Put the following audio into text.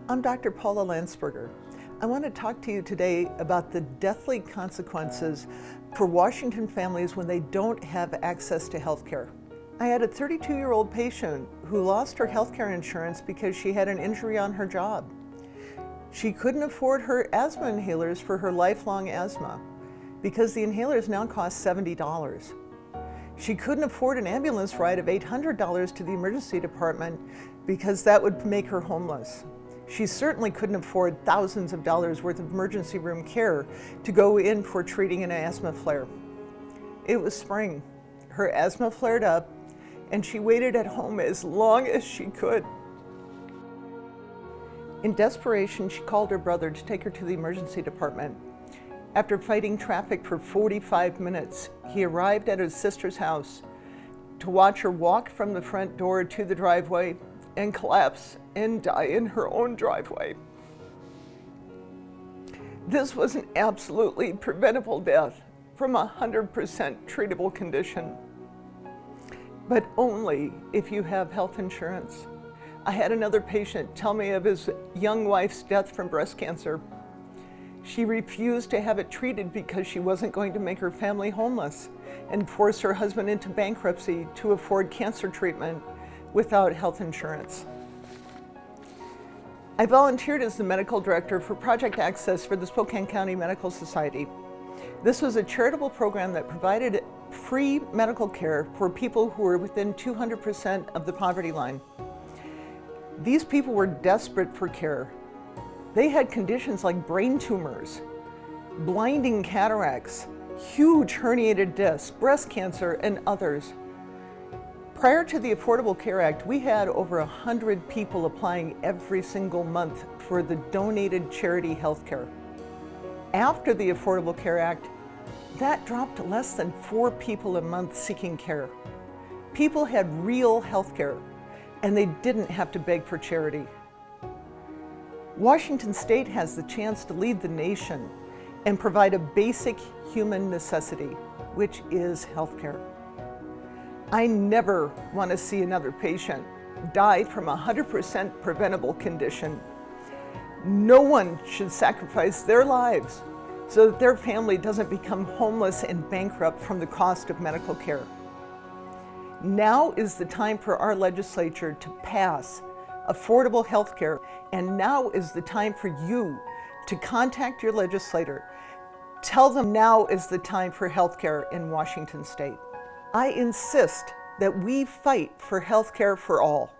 I'm Dr. Paula Lantsberger. I want to talk to you today about the deathly consequences for Washington families when they don't have access to health care. I had a 32-year-old patient who lost her health care insurance because she had an injury on her job. She couldn't afford her asthma inhalers for her lifelong asthma because the inhalers now cost $70. She couldn't afford an ambulance ride of $800 to the emergency department because that would make her homeless. She certainly couldn't afford thousands of dollars worth of emergency room care to go in for treating an asthma flare. It was spring. Her asthma flared up, and she waited at home as long as she could. In desperation, she called her brother to take her to the emergency department. After fighting traffic for 45 minutes, he arrived at his sister's house to watch her walk from the front door to the driveway and collapse and die in her own driveway. This was an absolutely preventable death from a 100% treatable condition, but only if you have health insurance. I had another patient tell me of his young wife's death from breast cancer. She refused to have it treated because she wasn't going to make her family homeless and force her husband into bankruptcy to afford cancer treatment without health insurance. I volunteered as the medical director for Project Access for the Spokane County Medical Society. This was a charitable program that provided free medical care for people who were within 200% of the poverty line. These people were desperate for care. They had conditions like brain tumors, blinding cataracts, huge herniated discs, breast cancer, and others. Prior to the Affordable Care Act, we had over 100 people applying every single month for the donated charity health care. After the Affordable Care Act, that dropped to less than 4 people a month seeking care. People had real health care, and they didn't have to beg for charity. Washington State has the chance to lead the nation and provide a basic human necessity, which is health care. I never want to see another patient die from a 100% preventable condition. No one should sacrifice their lives so that their family doesn't become homeless and bankrupt from the cost of medical care. Now is the time for our legislature to pass affordable health care, and now is the time for you to contact your legislator. Tell them now is the time for health care in Washington State. I insist that we fight for health care for all.